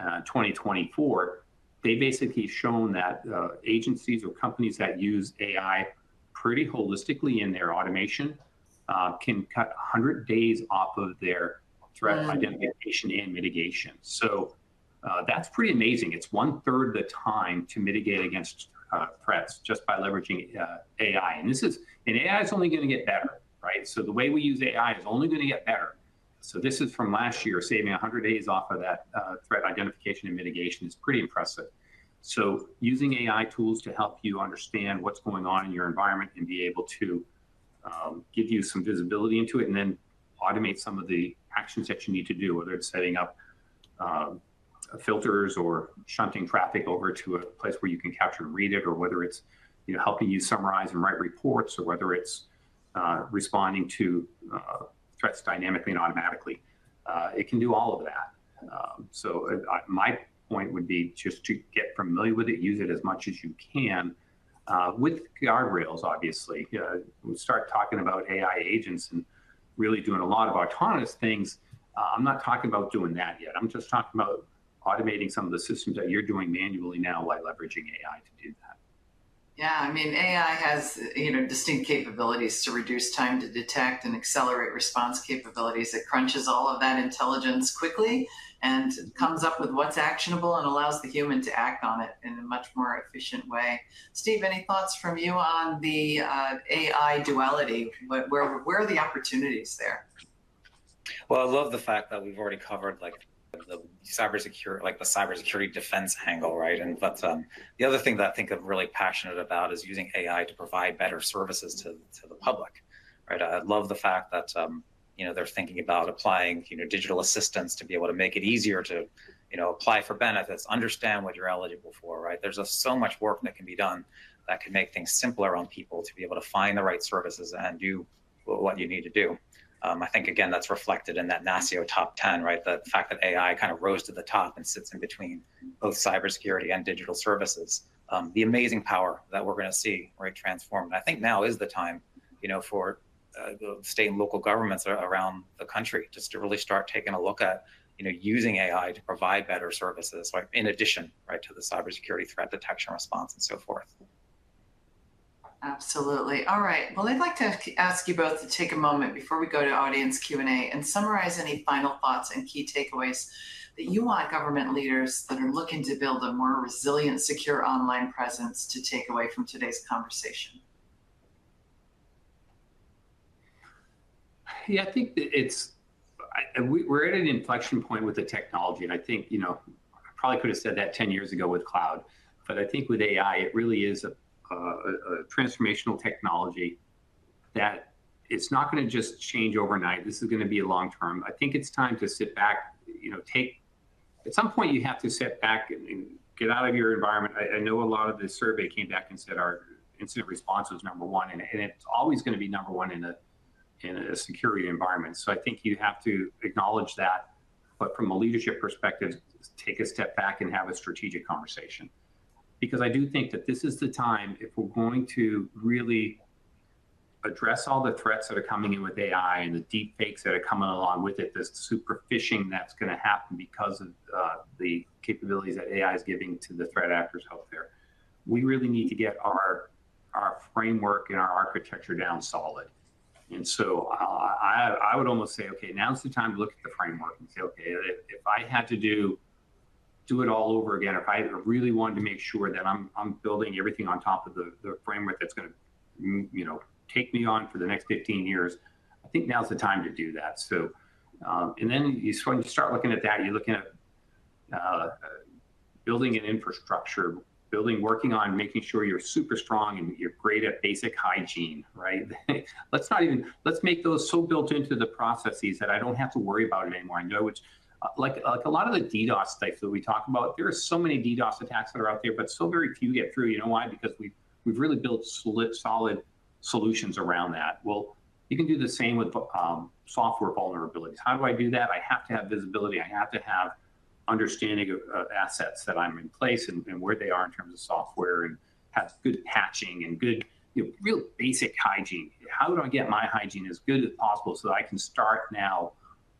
Speaker 2: 2024. They basically shown that agencies or companies that use AI pretty holistically in their automation can cut 100 days off of their threat identification and mitigation. So that's pretty amazing. It's 1/3 the time to mitigate against threats just by leveraging AI. And AI is only going to get better, right? So the way we use AI is only going to get better. So this is from last year, saving 100 days off of that threat identification and mitigation is pretty impressive. So using AI tools to help you understand what's going on in your environment and be able to give you some visibility into it and then automate some of the actions that you need to do, whether it's setting up filters or shunting traffic over to a place where you can capture and read it, or whether it's helping you summarize and write reports, or whether it's responding to threats dynamically and automatically. It can do all of that. So my point would be just to get familiar with it, use it as much as you can, with guardrails, obviously. We start talking about AI agents and really doing a lot of autonomous things. I'm not talking about doing that yet. I'm just talking about automating some of the systems that you're doing manually now by leveraging AI to do that.
Speaker 1: Yeah, I mean, AI has distinct capabilities to reduce time to detect and accelerate response capabilities. It crunches all of that intelligence quickly and comes up with what's actionable and allows the human to act on it in a much more efficient way. Steve, any thoughts from you on the AI duality? Where are the opportunities there?
Speaker 3: Well, I love the fact that we've already covered the cybersecurity defense angle, right? But the other thing that I think I'm really passionate about is using AI to provide better services to the public, right? I love the fact that they're thinking about applying digital assistants to be able to make it easier to apply for benefits, understand what you're eligible for, right? There's so much work that can be done that can make things simpler on people to be able to find the right services and do what you need to do. I think, again, that's reflected in that NASCIO top 10, right? The fact that AI kind of rose to the top and sits in between both cybersecurity and digital services. The amazing power that we're going to see, right, transform. And I think now is the time, for the state and local governments around the country just to really start taking a look at, using AI to provide better services, right, in addition, right, to the cybersecurity threat detection response and so forth.
Speaker 1: Absolutely. All right. Well, I'd like to ask you both to take a moment before we go to audience Q&A and summarize any final thoughts and key takeaways that you want government leaders that are looking to build a more resilient, secure online presence to take away from today's conversation.
Speaker 2: Yeah, I think that we're at an inflection point with the technology. And I think, I probably could have said that 10 years ago with cloud, but I think with AI, it really is a transformational technology that it's not going to just change overnight. This is going to be a long term. I think it's time to sit back, at some point you have to sit back and get out of your environment. I know a lot of the survey came back and said our incident response was #1, and it's always going to be #1 in a security environment. So I think you have to acknowledge that, but from a leadership perspective, take a step back and have a strategic conversation. Because I do think that this is the time, if we're going to really address all the threats that are coming in with AI and the deep fakes that are coming along with it, this super phishing that's going to happen because of the capabilities that AI is giving to the threat actors out there. we really need to get our framework and our architecture down solid. And so I would almost say, okay, now's the time to look at the framework and say, okay, if I had to do it all over again, if I really wanted to make sure that I'm building everything on top of the framework that's going to, take me on for the next 15 years, I think now's the time to do that. So, and then when you start looking at that, you're looking at building an infrastructure, working on making sure you're super strong and you're great at basic hygiene, right? let's make those so built into the processes that I don't have to worry about it anymore. I know it's like a lot of the DDoS types that we talk about, there are so many DDoS attacks that are out there, but so very few get through. You know why? Because we've really built solid solutions around that. Well, you can do the same with software vulnerabilities. How do I do that? I have to have visibility. I have to have understanding of assets that I'm in place and where they are in terms of software, and have good patching and good, real basic hygiene. How do I get my hygiene as good as possible so that I can start now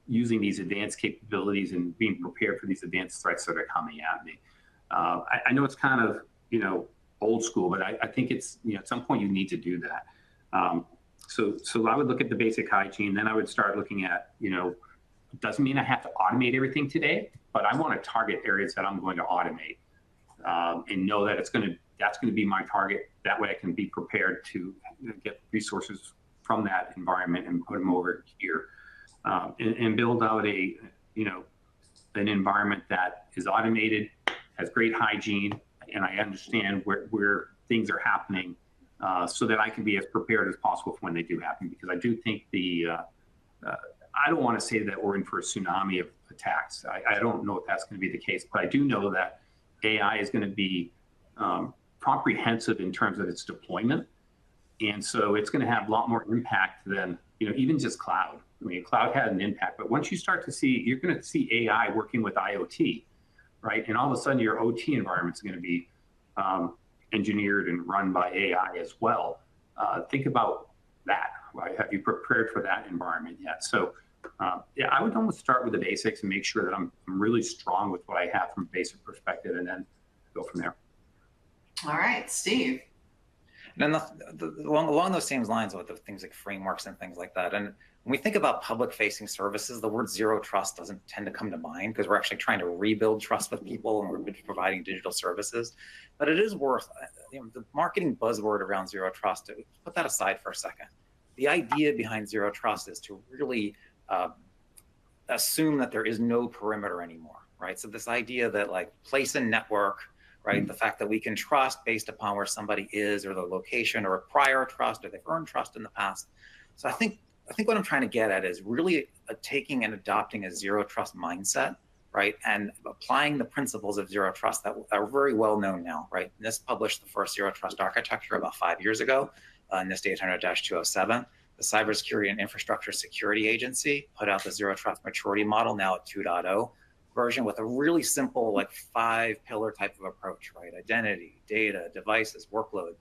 Speaker 2: using these advanced capabilities and being prepared for these advanced threats that are coming at me? I know it's kind of, old school, but I think it's, at some point you need to do that. So I would look at the basic hygiene, then I would start looking at, it doesn't mean I have to automate everything today, but I want to target areas that I'm going to automate, and know that that's going to be my target. That way I can be prepared to get resources from that environment and put them over here, and build out an environment that is automated, has great hygiene, and I understand where things are happening, so that I can be as prepared as possible for when they do happen. Because I do think I don't want to say that we're in for a tsunami of attacks. I don't know if that's going to be the case, but I do know that AI is going to be comprehensive in terms of its deployment. And so it's going to have a lot more impact than, even just cloud. I mean, cloud had an impact, but once you start to see, you're going to see AI working with IoT, right? And all of a sudden your OT environment is going to be engineered and run by AI as well. Think about that. Right? Have you prepared for that environment yet? So I would almost start with the basics and make sure that I'm really strong with what I have from a basic perspective, and then go from there.
Speaker 1: All right, Steve.
Speaker 3: And then along those same lines with the things like frameworks and things like that. And when we think about public-facing services, the word zero trust doesn't tend to come to mind, because we're actually trying to rebuild trust with people and we're providing digital services. But it is worth, the marketing buzzword around zero trust, put that aside for a second. The idea behind zero trust is to really assume that there is no perimeter anymore, right? So this idea that place and network, right? The fact that we can trust based upon where somebody is, or the location, or a prior trust, or they've earned trust in the past. So I think what I'm trying to get at is really taking and adopting a zero trust mindset, right? And applying the principles of zero trust that are very well known now, right? NIST published the first zero trust architecture about 5 years ago, NIST 800-207. The Cybersecurity and Infrastructure Security Agency put out the zero trust maturity model, now at 2.0 version, with a really simple 5-pillar type of approach, right? Identity, data, devices, workload,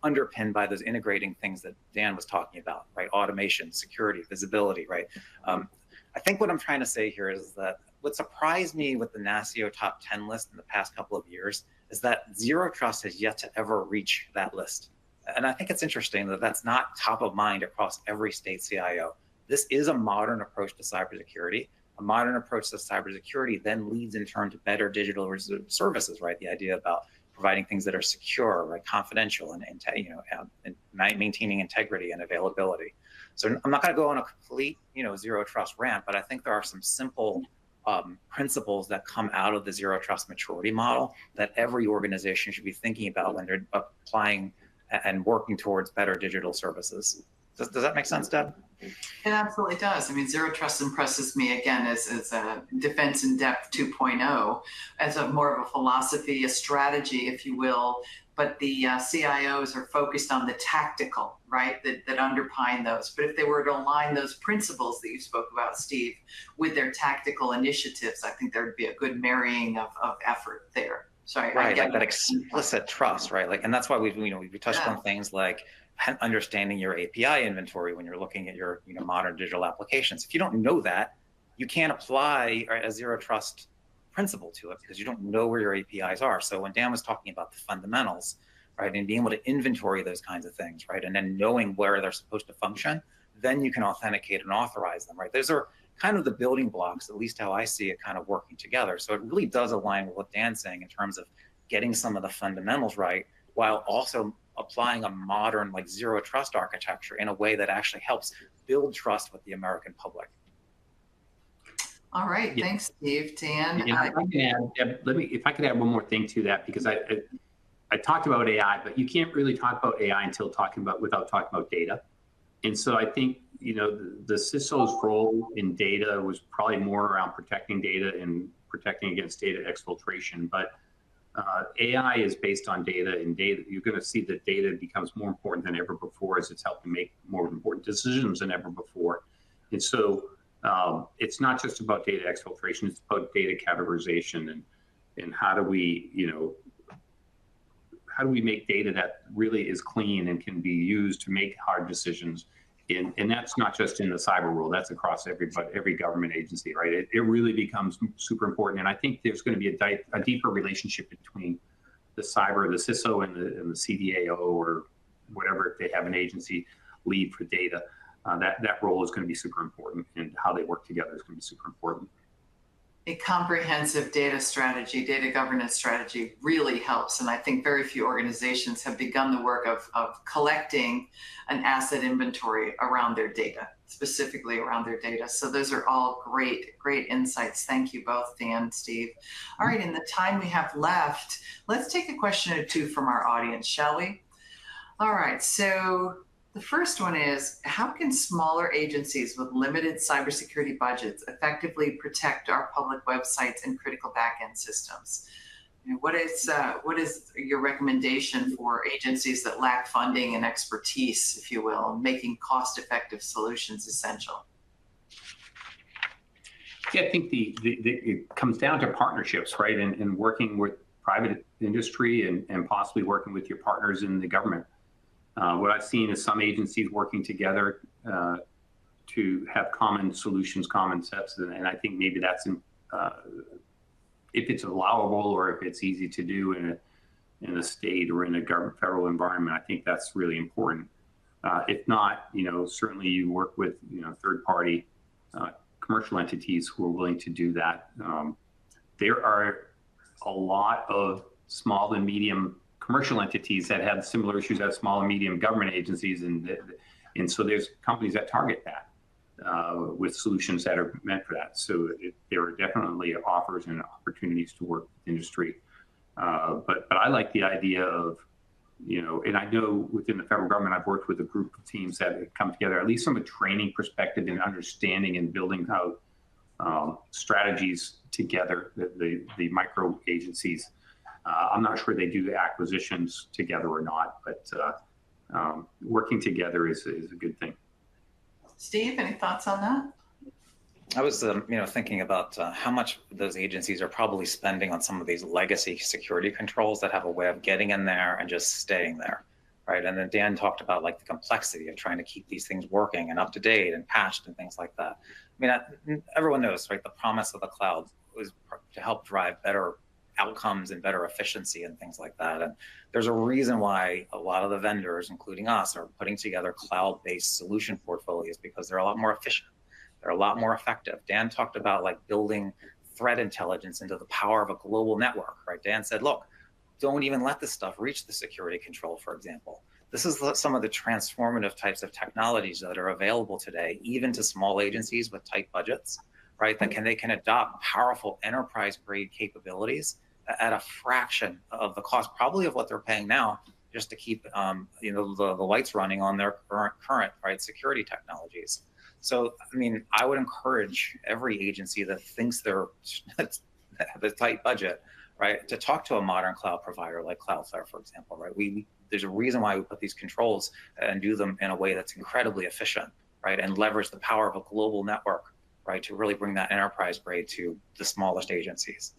Speaker 3: underpinned by those integrating things that Dan was talking about, right? Automation, security, visibility, right? I think what I'm trying to say here is that what surprised me with the NASCIO top 10 list in the past couple of years is that zero trust has yet to ever reach that list. And I think it's interesting that that's not top of mind across every state CIO. This is a modern approach to cybersecurity. A modern approach to cybersecurity then leads in turn to better digital services, right? The idea about providing things that are secure, right, confidential, and maintaining integrity and availability. So I'm not going to go on a complete, zero trust rant, but I think there are some simple principles that come out of the zero trust maturity model that every organization should be thinking about when they're applying and working towards better digital services. Does that make sense, Deb?
Speaker 1: It absolutely does. I mean, zero trust impresses me again as a defense in depth 2.0, as a more of a philosophy, a strategy, if you will. But the CIOs are focused on the tactical, right, that underpin those. But if they were to align those principles that you spoke about, Steve, with their tactical initiatives, I think there would be a good marrying of effort there. So
Speaker 3: I get that explicit trust, right? And that's why we touched on things like understanding your API inventory when you're looking at your modern digital applications. If you don't know that, you can't apply a zero trust principle to it because you don't know where your APIs are. So when Dan was talking about the fundamentals, right, and being able to inventory those kinds of things, right, and then knowing where they're supposed to function, then you can authenticate and authorize them, right? Those are kind of the building blocks, at least how I see it, kind of working together. So it really does align with what Dan's saying in terms of getting some of the fundamentals right, while also applying a modern, like, zero trust architecture in a way that actually helps build trust with the American public.
Speaker 1: All right,
Speaker 2: Yeah.
Speaker 1: thanks, Steve. Dan,
Speaker 2: Yeah, if I can add, if I could add one more thing to that, because I talked about AI, but you can't really talk about AI without talking about data. And so I think, the CISO's role in data was probably more around protecting data and protecting against data exfiltration. But AI is based on data, and data, you're going to see that data becomes more important than ever before as it's helping make more important decisions than ever before. And so it's not just about data exfiltration, it's about data categorization and how do we make data that really is clean and can be used to make hard decisions. And that's not just in the cyber world, that's across every government agency, right? It really becomes super important. And I think there's going to be a deeper relationship between the CISO and the CDAO, or whatever, if they have an agency lead for data. That role is going to be super important, and how they work together is going to be super important.
Speaker 1: a comprehensive data strategy, data governance strategy really helps. And I think very few organizations have begun the work of collecting an asset inventory around their data, specifically around their data. So those are all great, great insights. Thank you both, Dan, Steve. All right, in the time we have left, let's take a question or two from our audience, shall we? All right, so the first one is, how can smaller agencies with limited cybersecurity budgets effectively protect our public websites and critical backend systems? What is your recommendation for agencies that lack funding and expertise, if you will, making cost-effective solutions essential?
Speaker 2: Yeah, I think it comes down to partnerships, right? And working with private industry and possibly working with your partners in the government. What I've seen is some agencies working together to have common solutions, common steps, and I think maybe that's if it's allowable or if it's easy to do in a state or in a federal environment. I think that's really important. If not, certainly you work with third-party commercial entities who are willing to do that. There are a lot of small and medium commercial entities that have similar issues as small and medium government agencies, and so there's companies that target that with solutions that are meant for that. So there are definitely offers and opportunities to work with industry. But I like the idea of, and I know within the federal government, I've worked with a group of teams that have come together, at least from a training perspective and understanding and building out strategies together, the micro agencies. I'm not sure they do the acquisitions together or not, but working together is a good thing.
Speaker 1: Steve, any thoughts on that?
Speaker 3: I was, thinking about how much those agencies are probably spending on some of these legacy security controls that have a way of getting in there and just staying there, right? And then Dan talked about like the complexity of trying to keep these things working and up to date and patched and things like that. I mean, everyone knows, right? The promise of the cloud was to help drive better outcomes and better efficiency and things like that. And there's a reason why a lot of the vendors, including us, are putting together cloud-based solution portfolios, because they're a lot more efficient. They're a lot more effective. Dan talked about like building threat intelligence into the power of a global network, right? Dan said, look, don't even let this stuff reach the security control, for example. This is some of the transformative types of technologies that are available today, even to small agencies with tight budgets, right? They can adopt powerful enterprise-grade capabilities at a fraction of the cost, probably of what they're paying now, just to keep the lights running on their current right security technologies. So, I mean, I would encourage every agency that thinks they're the tight budget, right, to talk to a modern cloud provider like Cloudflare, for example, right? There's a reason why we put these controls and do them in a way that's incredibly efficient, right, and leverage the power of a global network, right, to really bring that enterprise grade to the smallest agencies.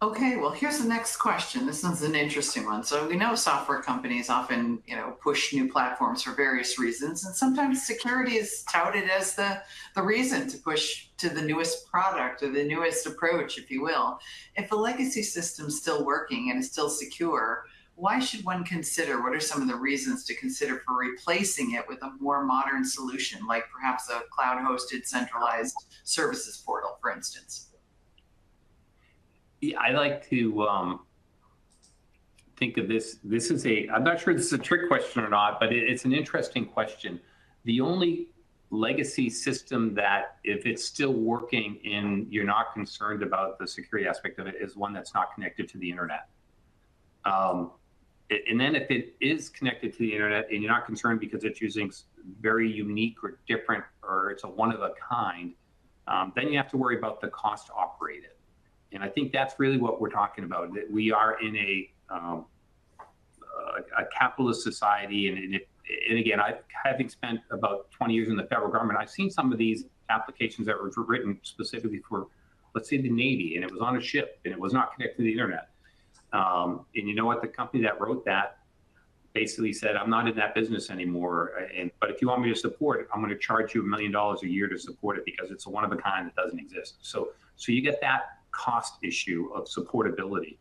Speaker 1: Okay, well, here's the next question. This one's an interesting one. So we know software companies often, push new platforms for various reasons, and sometimes security is touted as the reason to push to the newest product or the newest approach, if you will. If a legacy system's still working and is still secure, why should one consider, what are some of the reasons to consider for replacing it with a more modern solution, like perhaps a cloud-hosted centralized services portal, for instance?
Speaker 2: Yeah, I like to think of this. I'm not sure this is a trick question or not, but it's an interesting question. The only legacy system that, if it's still working and you're not concerned about the security aspect of it, is one that's not connected to the internet. And then if it is connected to the internet and you're not concerned because it's using very unique or different, or it's a one of a kind, then you have to worry about the cost to operate it. And I think that's really what we're talking about. That we are in a capitalist society, and again, having spent about 20 years in the federal government, I've seen some of these applications that were written specifically for, let's say, the Navy, and it was on a ship, and it was not connected to the internet. And you know what? The company that wrote that basically said, "I'm not in that business anymore. But if you want me to support it, I'm going to charge you $1 million a year to support it because it's a one of a kind that doesn't exist." So you get that cost issue of supportability.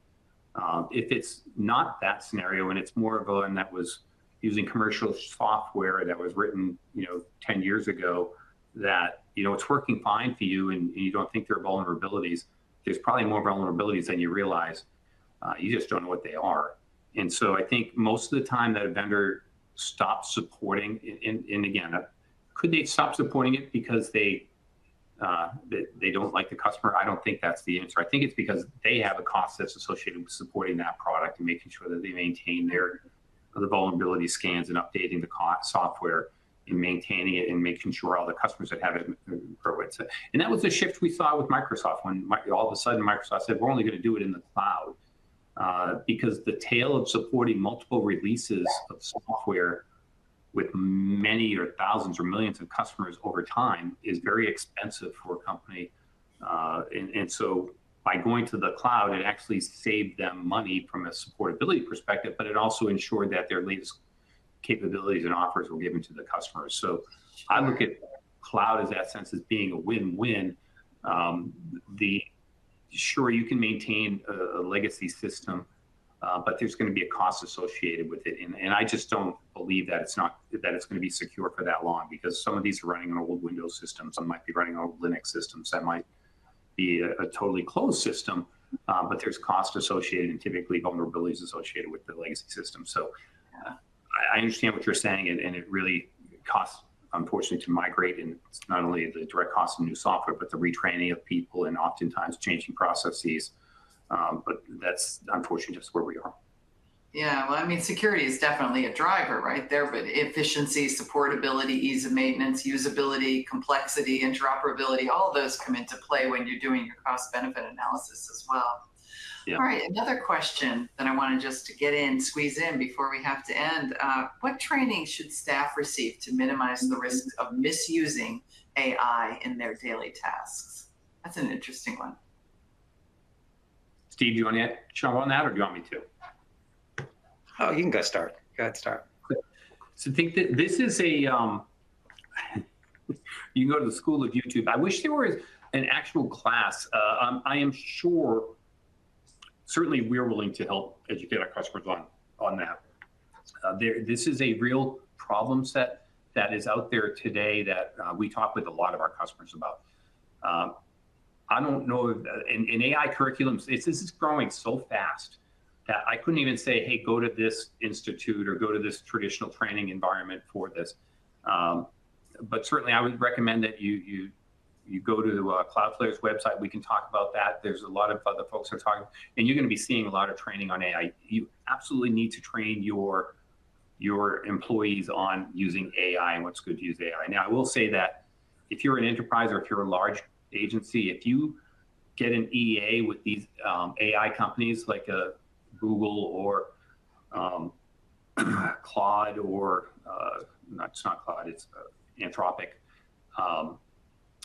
Speaker 2: If it's not that scenario and it's more of one that was using commercial software that was written, 10 years ago, that, it's working fine for you and you don't think there are vulnerabilities, there's probably more vulnerabilities than you realize. You just don't know what they are. And so I think most of the time that a vendor stops supporting, and again, could they stop supporting it because they don't like the customer? I don't think that's the answer. I think it's because they have a cost that's associated with supporting that product and making sure that they maintain the vulnerability scans and updating the software and maintaining it and making sure all the customers that have it grow it. And that was a shift we saw with Microsoft when all of a sudden Microsoft said, we're only going to do it in the cloud, because the tail of supporting multiple releases of software with many or thousands or millions of customers over time is very expensive for a company. And so by going to the cloud, it actually saved them money from a supportability perspective, but it also ensured that their latest capabilities and offers were given to the customers. So I look at cloud as that sense as being a win-win. Sure, you can maintain a legacy system, but there's going to be a cost associated with it, and I just don't believe that it's going to be secure for that long, because some of these are running on old Windows systems, some might be running on old Linux systems, that might be a totally closed system, but there's cost associated and typically vulnerabilities associated with the legacy system. So I understand what you're saying, and it really costs, unfortunately, to migrate, and it's not only the direct cost of new software, but the retraining of people and oftentimes changing processes. But that's unfortunately just where we are.
Speaker 1: Yeah, well, I mean, security is definitely a driver right there, but efficiency, supportability, ease of maintenance, usability, complexity, interoperability, all those come into play when you're doing your cost benefit analysis as well. Yeah. All right, another question that I want to just squeeze in before we have to end. What training should staff receive to minimize the risk of misusing AI in their daily tasks? That's an interesting one.
Speaker 2: Steve, do you want to jump on that, or do you want me to?
Speaker 3: Oh, you can go start. Go ahead, start.
Speaker 2: So I think that this is you can go to the School of YouTube. I wish there was an actual class. I am sure, certainly we're willing to help educate our customers on that. This is a real problem set that is out there today that we talk with a lot of our customers about. I don't know if in AI curriculums, this is growing so fast that I couldn't even say, hey, go to this institute or go to this traditional training environment for this. But certainly I would recommend that you go to Cloudflare's website. We can talk about that. There's a lot of other folks that are talking, and you're going to be seeing a lot of training on AI. You absolutely need to train your employees on using AI and what's good to use AI. Now, I will say that if you're an enterprise or if you're a large agency, if you get an EA with these AI companies like a Google or Claude, or it's not Claude, it's Anthropic,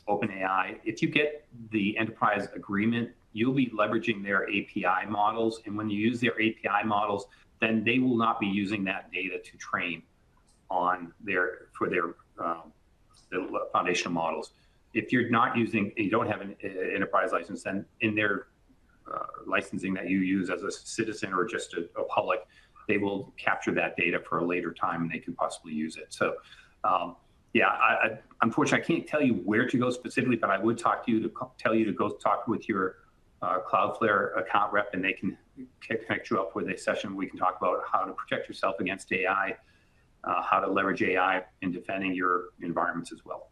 Speaker 2: OpenAI. If you get the enterprise agreement, you'll be leveraging their API models. And when you use their API models, then they will not be using that data to train on for their foundational models. If you're not using, you don't have an enterprise license, then in their licensing that you use as a citizen or just a public, they will capture that data for a later time and they can possibly use it. So yeah, unfortunately, I can't tell you where to go specifically, but I would tell you to go talk with your Cloudflare account rep, and they can connect you up with a session. We can talk about how to protect yourself against AI, how to leverage AI in defending your environments as well.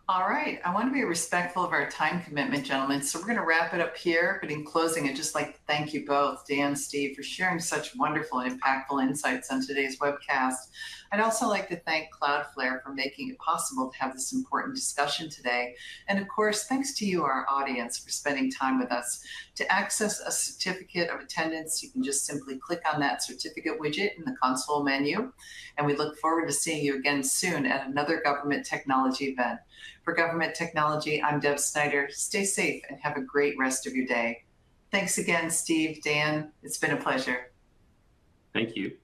Speaker 1: All right, I want to be respectful of our time commitment, gentlemen. So we're going to wrap it up here, but in closing, I'd just like to thank you both, Dan, Steve, for sharing such wonderful and impactful insights on today's webcast. I'd also like to thank Cloudflare for making it possible to have this important discussion today. And of course, thanks to you, our audience, for spending time with us. To access a certificate of attendance, you can just simply click on that certificate widget in the console menu. And we look forward to seeing you again soon at another government technology event. For Government Technology, I'm Deb Snyder. Stay safe and have a great rest of your day. Thanks again, Steve, Dan. It's been a pleasure.
Speaker 2: Thank you.